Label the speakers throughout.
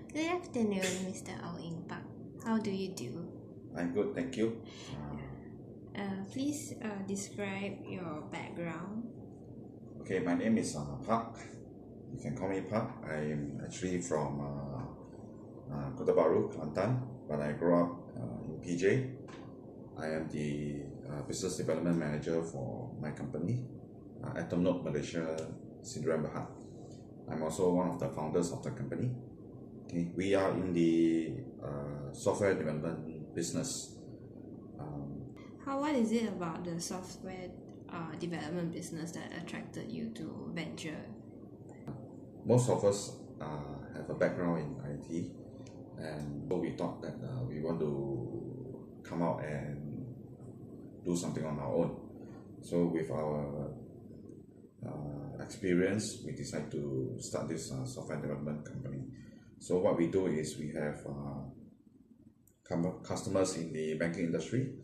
Speaker 1: Good afternoon, Mr. Ing Pak. How do you do?
Speaker 2: I'm good, thank you.
Speaker 1: Please describe your background.
Speaker 2: Okay, my name is Park. You can call me Park. I'm actually from Kota Baru, Kelantan, but I grew up in PJ. I am the business development manager for my company, Entrepreneur Malaysia Sdn Bhd. I'm also one of the founders of the company. Okay, we are in the software development business.
Speaker 1: What is it about the software development business that attracted you to venture?
Speaker 2: Most of us have a background in IT, and so we thought that we want to come out and do something on our own. So with our experience, we decided to start this software development company. So what we do is we have customers in the banking industry.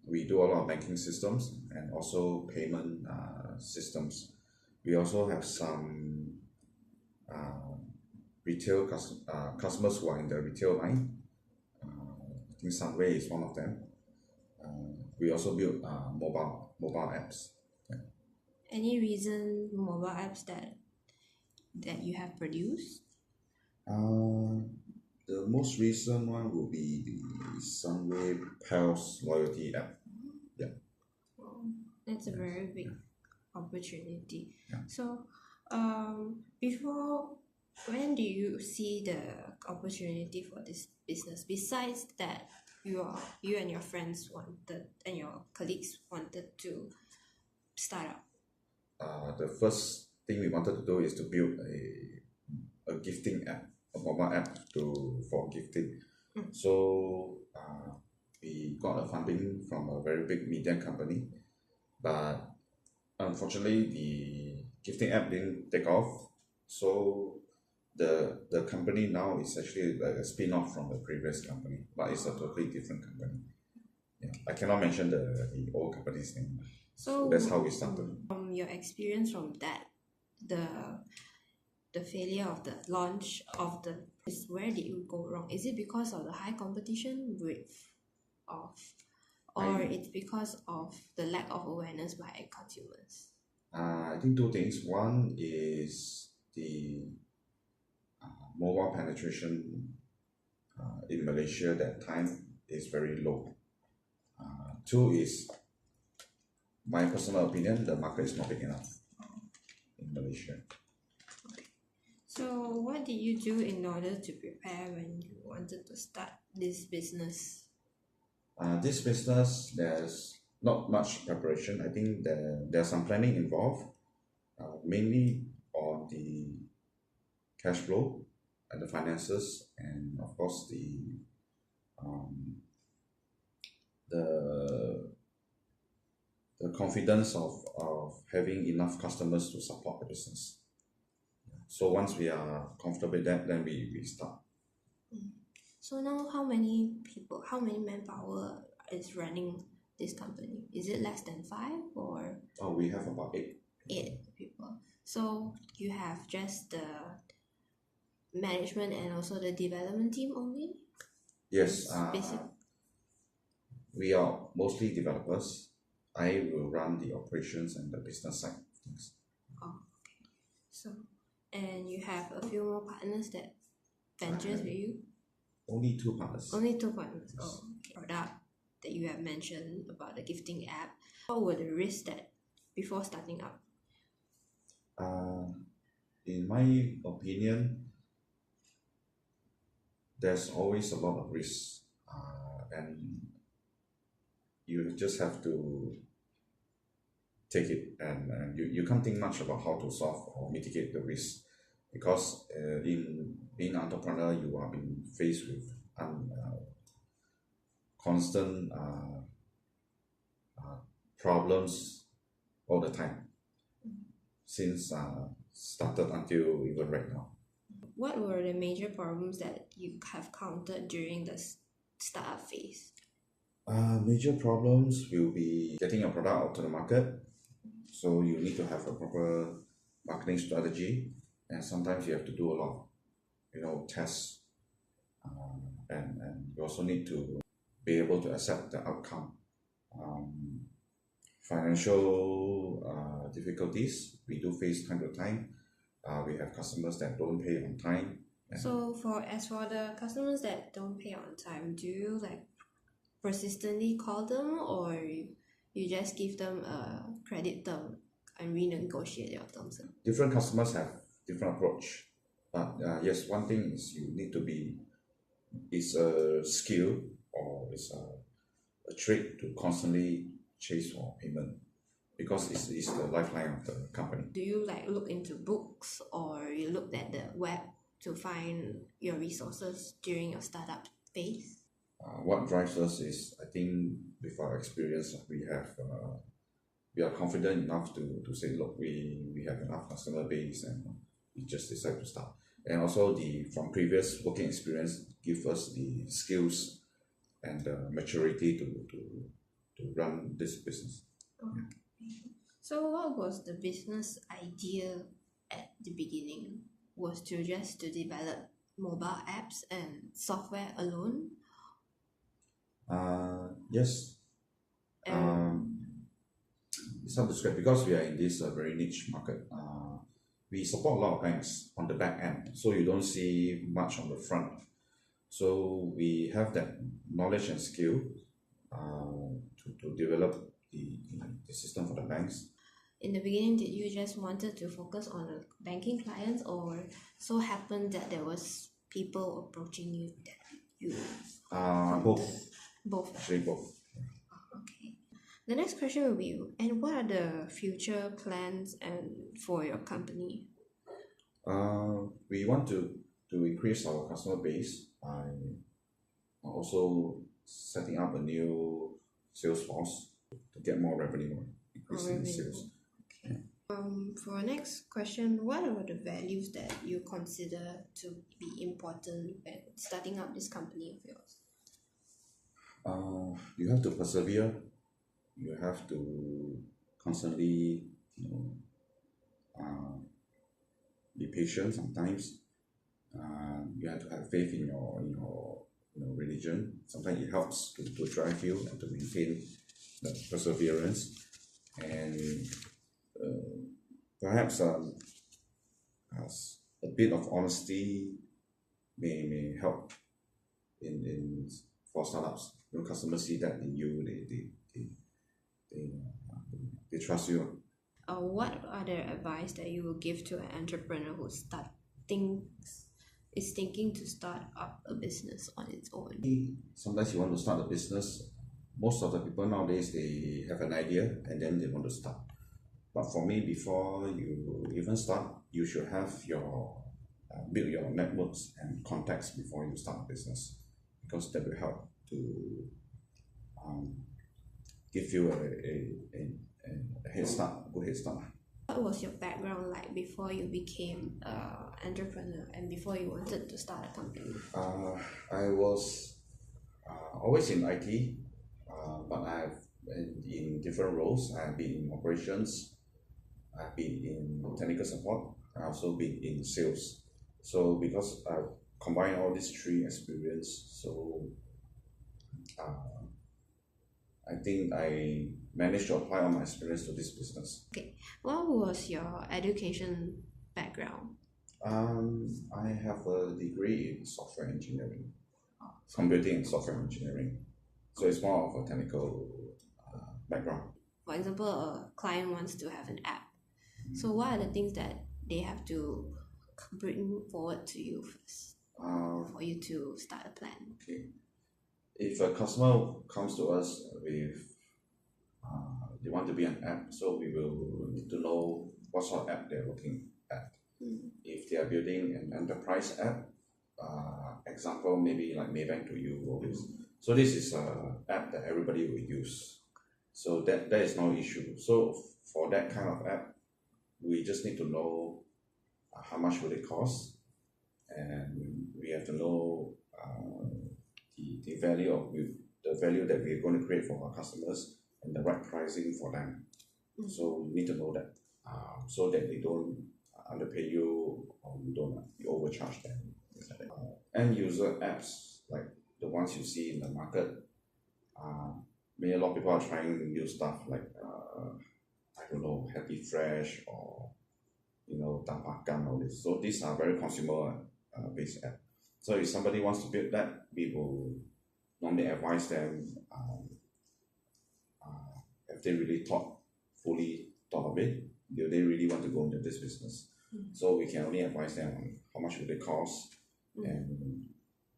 Speaker 2: We do a lot of banking systems and also payment systems. We also have some retail customers who are in the retail line. I think Sunway is one of them. We also build mobile apps. Yeah.
Speaker 1: Any reason mobile apps that you have produced?
Speaker 2: The most recent one will be the Sunway Pals loyalty app. Yeah.
Speaker 1: Well, that's a very big opportunity.
Speaker 2: Yeah.
Speaker 1: So, when do you see the opportunity for this business? Besides that, you and your friends wanted and your colleagues wanted to start up.
Speaker 2: The first thing we wanted to do is to build a gifting app, a mobile app for gifting. So we got a funding from a very big media company, but unfortunately the gifting app didn't take off. So the company now is actually like a spin-off from the previous company, but it's a totally different company. Yeah, I cannot mention the old company's name. So that's how we started.
Speaker 1: From your experience from that, the failure of the launch of where did you go wrong? Is it because of the high competition or it's because of the lack of awareness by consumers?
Speaker 2: I think two things. One is the mobile penetration in Malaysia that time is very low. Two is my personal opinion, the market is not big enough in Malaysia.
Speaker 1: So what did you do in order to prepare when you wanted to start this business?
Speaker 2: This business, there's not much preparation. I think there's some planning involved, mainly on the cash flow and the finances, and of course the confidence of having enough customers to support the business. So once we are comfortable with that, then we start.
Speaker 1: So now how many manpower is running this company? Is it less than 5 or?
Speaker 2: Oh, we have about 8.
Speaker 1: 8 people. So you have just the management and also the development team only?
Speaker 2: Yes. We are mostly developers. I will run the operations and the business side of things.
Speaker 1: Oh, okay. So, and you have a few more partners that ventures with you?
Speaker 2: Only 2 partners.
Speaker 1: Only 2 partners.
Speaker 2: Yes.
Speaker 1: Oh, okay. Product that you have mentioned about the gifting app. What were the risks that before starting up?
Speaker 2: In my opinion, there's always a lot of risks, and you just have to take it, and you can't think much about how to solve or mitigate the risk, because in being an entrepreneur, you are being faced with constant problems all the time, since started until even right now.
Speaker 1: What were the major problems that you have countered during the startup phase?
Speaker 2: Major problems will be getting your product out to the market. So you need to have a proper marketing strategy, and sometimes you have to do a lot of tests, and you also need to be able to accept the outcome. Financial difficulties we do face time to time. We have customers that don't pay on time.
Speaker 1: So as for the customers that don't pay on time, do you like persistently call them, or you just give them a credit term and renegotiate your terms?
Speaker 2: Different customers have different approach, but yes, one thing is you need to be, it's a skill or it's a trait to constantly chase for payment, because it's the lifeline of the company.
Speaker 1: Do you like look into books, or you look at the web to find your resources during your startup phase?
Speaker 2: What drives us is, I think, with our experience, we are confident enough to say, look, we have enough customer base, and we just decide to start. And also from previous working experience give us the skills and the maturity to run this business.
Speaker 1: Okay. So what was the business idea at the beginning? Was to develop mobile apps and software alone?
Speaker 2: Yes. It's hard to describe because we are in this very niche market. We support a lot of banks on the back end, so you don't see much on the front. So we have that knowledge and skill to develop the system for the banks.
Speaker 1: In the beginning, did you just wanted to focus on banking clients, or so happened that there was people approaching you that you
Speaker 2: Both.
Speaker 1: both?
Speaker 2: Actually, both.
Speaker 1: Okay. The next question will be, and what are the future plans and for your company?
Speaker 2: We want to increase our customer base by also setting up a new sales force to get more revenue, increasing sales.
Speaker 1: Okay. For our next question, what are the values that you consider to be important when starting up this company of yours?
Speaker 2: You have to persevere. You have to constantly, be patient sometimes. You have to have faith in your religion. Sometimes it helps to drive you and to maintain the perseverance. And perhaps as a bit of honesty may help in for startups. Customers see that in you, they trust you.
Speaker 1: What other advice that you will give to an entrepreneur who is thinking to start up a business on its own?
Speaker 2: Sometimes you want to start a business. Most of the people nowadays, they have an idea and then they want to start. But for me, before you even start, you should have build your networks and contacts before you start a business, because that will help to give you a head start, good head start.
Speaker 1: What was your background like before you became an entrepreneur and before you wanted to start a company?
Speaker 2: I was always in IT, but I've been in different roles. I've been in operations, I've been in technical support, I've also been in sales. So because I've combined all these three experience, so I think I managed to apply all my experience to this business.
Speaker 1: Okay, what was your education background?
Speaker 2: I have a degree in software engineering, computing and software engineering. So it's more of a technical background.
Speaker 1: For example, a client wants to have an app. So what are the things that they have to bring forward to you first for you to start a plan?
Speaker 2: Okay. If a customer comes to us with they want to be an app, so we will need to know what sort of app they're looking at. If they are building an enterprise app, example maybe like Maybank to you, all this. So this is an app that everybody will use. So that is no issue. So for that kind of app, we just need to know how much will it cost, and we have to know the value that we're going to create for our customers and the right pricing for them. So you need to know that so that they don't underpay you or you overcharge them. end user apps like the ones you see in the market, maybe a lot of people are trying new stuff like I don't know, Happy Fresh or Tapakan, all this. So these are very consumer based app. So if somebody wants to build that, we will normally advise them if they really fully thought of it, do they really want to go into this business? So we can only advise them on how much will they cost, and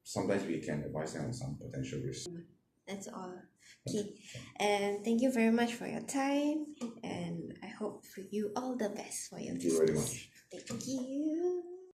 Speaker 2: sometimes we can advise them on some potential risks.
Speaker 1: That's all. Okay. And thank you very much for your time. And I hope for you all the best for your
Speaker 2: Thank
Speaker 1: business.
Speaker 2: you very much.
Speaker 1: Thank you.